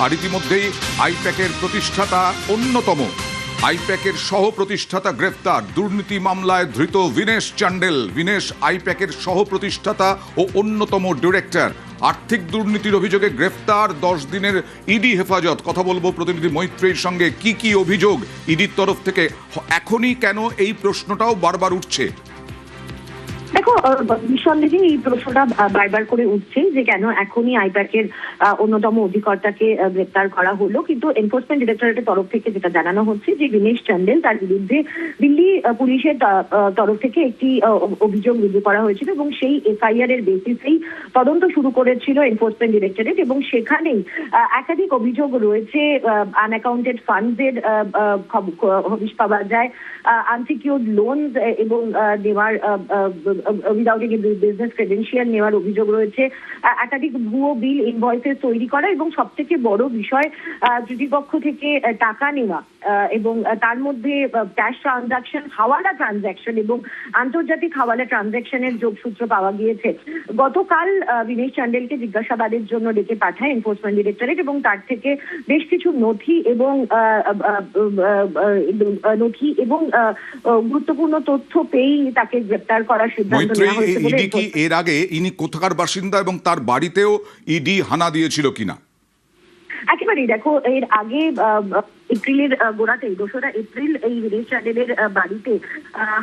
আর ইতিমধ্যেই আইপ্যাকের প্রতিষ্ঠাতা অন্যতম আইপ্যাকের সহ প্রতিষ্ঠাতা গ্রেফতার, দুর্নীতি মামলায় ধৃত বিনেশ চান্ডেল। বিনেশ আইপ্যাকের সহ প্রতিষ্ঠাতা ও অন্যতম ডিরেক্টর। আর্থিক দুর্নীতির অভিযোগে গ্রেফতার, 10 দিনের ইডি হেফাজত। কথা বলবো প্রতিনিধি মৈত্রীর সঙ্গে। কি অভিযোগ ইডির তরফ থেকে? এখনই কেন এই প্রশ্নটাও বারবার উঠছে? দেখো, নিঃসন্দেহে এই প্রশ্নটা বারবার করে উঠছে যে কেন এখনই আইপ্যাকের অন্যতম অধিকর্তাকে গ্রেপ্তার করা হলো। কিন্তু এনফোর্সমেন্ট ডিরেক্টরেটের তরফ থেকে যেটা জানানো হচ্ছে যে বিনেশ চান্ডেল, তার বিরুদ্ধে দিল্লি পুলিশের তরফ থেকে একটি অভিযোগ রুজু করা হয়েছিল এবং সেই এফআইআর এর বেসিসেই তদন্ত শুরু করেছিল এনফোর্সমেন্ট ডিরেক্টরেট। এবং সেখানেই একাধিক অভিযোগ রয়েছে। আনঅ্যাকাউন্টেড ফান্ডসের হদিশ পাওয়া যায়, আনসিকিউর্ড লোন এবং নেওয়ার উইদাউট এনি বিজনেস ক্রেডেনশিয়াল নেওয়ার অভিযোগ রয়েছে, একাধিক ভুয়ো বিল ইনভয়েসেস তৈরি করা এবং সবথেকে বড় বিষয় তৃতীয় পক্ষ থেকে টাকা নেওয়া এবং তার মধ্যে ক্যাশ ট্রানজাকশন, হাওয়ালা ট্রানজাকশন এবং আন্তর্জাতিক হাওয়ালা ট্রানজাকশনের যোগসূত্র পাওয়া গিয়েছে। গতকাল বিনেশ চান্ডেলকে জিজ্ঞাসাবাদের জন্য ডেকে পাঠায় এনফোর্সমেন্ট ডিরেক্টরেট এবং তার থেকে বেশ কিছু নথি এবং গুরুত্বপূর্ণ তথ্য পেয়েই তাকে গ্রেপ্তার করার সিদ্ধান্ত নেওয়া হয়েছে। ইডি কি এর আগে ইনি কোথাকার বাসিন্দা এবং তার বাড়িতেও ইডি হানা দিয়েছিল কিনা? একেবারেই। দেখো, এর আগে এপ্রিলের গোড়াতেই 2রা এপ্রিল এই বিনেশ চান্ডেলের বাড়িতে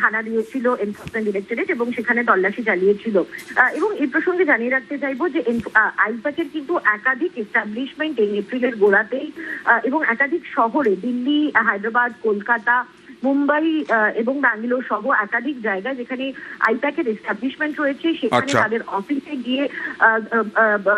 হানা দিয়েছিল এনফোর্সমেন্ট ডিরেক্টরেট এবং সেখানে তল্লাশি চালিয়েছিল। এবং এই প্রসঙ্গে জানিয়ে রাখতে চাইবো যে আইপ্যাকের কিন্তু একাধিক এস্টাবলিশমেন্ট এই এপ্রিলের গোড়াতেই এবং একাধিক শহরে, দিল্লি, হায়দ্রাবাদ, কলকাতা, মুম্বাই এবং ব্যাঙ্গালোর সহ একাধিক জায়গায় যেখানে আইপ্যাকের এস্টাবলিশমেন্ট রয়েছে, সেখানে তাদের অফিসে গিয়ে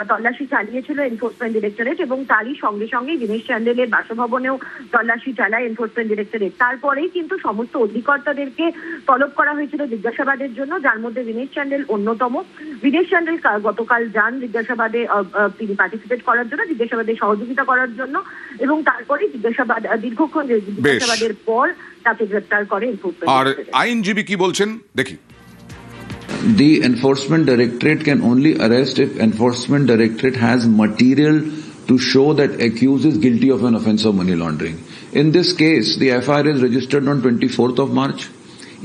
তল্লাশি চালিয়েছিল এনফোর্সমেন্ট ডিরেক্টরেট এবং তারই সঙ্গে সঙ্গে বিনেশ চান্ডেলের বাসভবনেও তল্লাশি চালায় এনফোর্সমেন্ট ডিরেক্টরেট। তারপরেই কিন্তু সমস্ত অধিকর্তাদেরকে তলব করা হয়েছিল জিজ্ঞাসাবাদের জন্য, যার মধ্যে বিনেশ চান্ডেল অন্যতম। বিনেশ চান্ডেল গতকাল যান জিজ্ঞাসাবাদে, তিনি পার্টিসিপেট করার জন্য, জিজ্ঞাসাবাদে সহযোগিতা করার জন্য এবং তারপরে জিজ্ঞাসাবাদ, দীর্ঘক্ষণ জিজ্ঞাসাবাদের পর তাকে গ্রেপ্তার করে এনফোর্সমেন্ট। আর আইনজীবী কি বলছেন দেখি। The Enforcement Directorate can only arrest if Enforcement Directorate has material to show that accused is guilty of an offence of money laundering. In this case, the FIR is registered on 24th of March,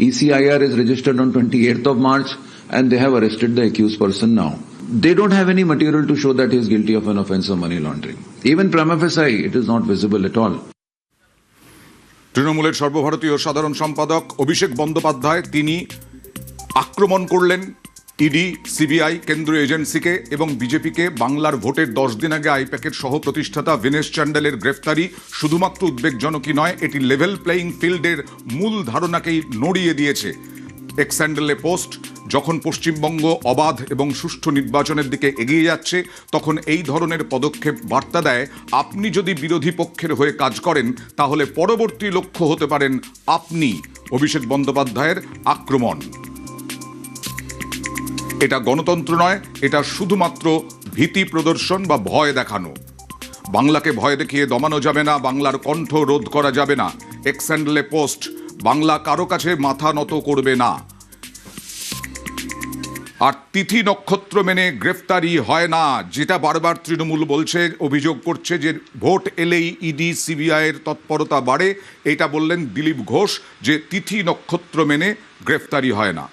ECIR is registered on 28th of March, and they have arrested the accused person now. They don't have any material to show that he is guilty of an offence of money laundering. Even prima facie, it is not visible at all. তৃণমূলের সর্বভারতীয় সাধারণ সম্পাদক অভিষেক বন্দ্যোপাধ্যায় তিনি আক্রমণ করলেন ED, CBI, কেন্দ্রীয় এজেন্সিকে এবং বিজেপিকে। বাংলার ভোটের 10 দিন আগে আইপ্যাকের সহ প্রতিষ্ঠাতা বিনেশ চান্ডেলের গ্রেফতারি শুধুমাত্র উদ্বেগজনকই নয়, এটি লেভেল প্লেয়িং ফিল্ডের মূল ধারণাকেই নড়িয়ে দিয়েছে। এক্স হ্যান্ডেলে পোস্ট, যখন পশ্চিমবঙ্গ অবাধ এবং সুষ্ঠু নির্বাচনের দিকে এগিয়ে যাচ্ছে তখন এই ধরনের পদক্ষেপ বার্তা দেয় আপনি যদি বিরোধী পক্ষের হয়ে কাজ করেন তাহলে পরবর্তী লক্ষ্য হতে পারেন আপনি। অভিষেক বন্দ্যোপাধ্যায়ের আক্রমণ, এটা গণতন্ত্র নয়, এটা শুধুমাত্র ভীতি প্রদর্শন বা ভয় দেখানো। বাংলাকে ভয় দেখিয়ে দমানো যাবে না, বাংলার কণ্ঠ রোধ করা যাবে না। এক্স হ্যান্ডেলে পোস্ট, বাংলা কারো কাছে মাথা নত করবে না। আর তিথি নক্ষত্র মেনে গ্রেফতারি হয় না, যেটা বারবার তৃণমূল বলছে, অভিযোগ করছে যে ভোট এলেই ইডি সিবিআইয়ের তৎপরতা বাড়ে। এটা বললেন দিলীপ ঘোষ যে তিথি নক্ষত্র মেনে গ্রেফতারি হয় না।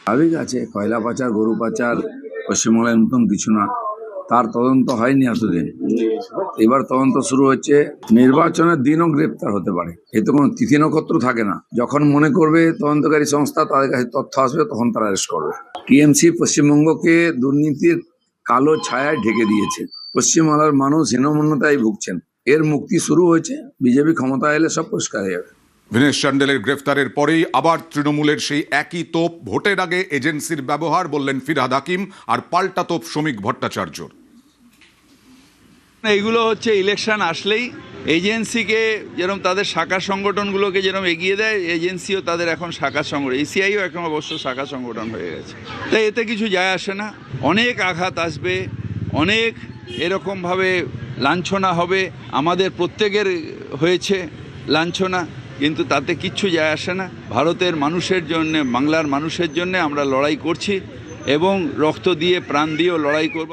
স্বাভাবিক আছে, কয়লা পাচার, গরু পাচার পশ্চিমবঙ্গের নতুন কিছু না, তার তদন্ত হয়নি এতদিন, এবার তদন্ত শুরু হচ্ছে। নির্বাচনের দিনও গ্রেপ্তার হতে পারে, এতে কোনো তিথি নক্ষত্র থাকে না। যখন মনে করবে তদন্তকারী সংস্থা তাদের কাছে তথ্য আসবে তখন তারা অ্যারেস্ট করবে। টিএমসি পশ্চিমবঙ্গকে দুর্নীতির কালো ছায়ায় ঢেকে দিয়েছে, পশ্চিমবাংলার মানুষ হীনমন্যতায় ভুগছেন। এর মুক্তি শুরু হয়েছে, বিজেপি ক্ষমতা এলে সব পরিষ্কার হয়ে যাবে। বিনেশ চান্ডেলের গ্রেফতারের পরেই আবার তৃণমূলের সেই একই তোপ, ভোটের আগে এজেন্সির ব্যবহার, বললেন ফিরহাদ হাকিম, আর পাল্টা তোপ শ্রমিক ভট্টাচার্য। এইগুলো হচ্ছে ইলেকশন আসলেই এজেন্সিকে যেরকম তাদের শাখা সংগঠনগুলোকে যেরকম এগিয়ে দেয়, এজেন্সিও তাদের এখন শাখা সংগঠন, ইসিআইও এখন অবশ্য শাখা সংগঠন হয়ে গেছে। তাই এতে কিছু যায় আসে না, অনেক আঘাত আসবে, অনেক এরকমভাবে লাঞ্ছনা হবে, আমাদের প্রত্যেকের হয়েছে লাঞ্ছনা, কিন্তু তাতে কিচ্ছু যায় আসে না। ভারতের মানুষের জন্য, বাংলার মানুষের জন্য আমরা লড়াই করছি এবং রক্ত দিয়ে প্রাণ দিয়েও লড়াই করব।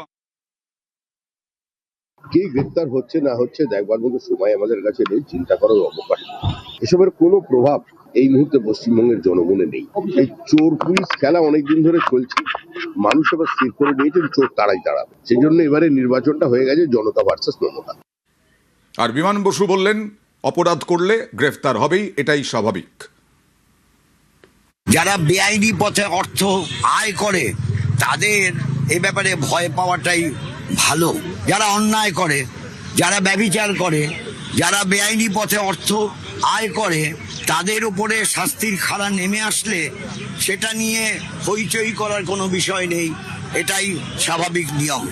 কে গ্রেপ্তার হচ্ছে না হচ্ছে দেখবার মতো সময় আমাদের কাছে নেই, চিন্তা করার অবকাশ নেই। এসবের কোনো প্রভাব এই মুহূর্তে পশ্চিমবঙ্গের জনগণে নেই। এই চোর পুলিশ খেলা অনেকদিন ধরে চলছে, মানুষ এবার স্থির করে নিয়েছেন চোর তারাই তাড়াবে। সেই জন্য এবারে নির্বাচনটা হয়ে গেছে জনতা ভার্সেস মমতা। আর বিমান বসু বললেন, অপরাধ করলে গ্রেফতার হবেই, এটাই স্বাভাবিক। যারা বেআইনি পথে অর্থ আয় করে তাদের এ ব্যাপারে ভয় পাওয়াটাই ভালো। যারা অন্যায় করে, যারা ব্যভিচার করে, যারা বেআইনি পথে অর্থ আয় করে, তাদের উপরে শাস্তির খাড়া নেমে আসলে সেটা নিয়ে হইচই করার কোনো বিষয় নেই, এটাই স্বাভাবিক নিয়ম।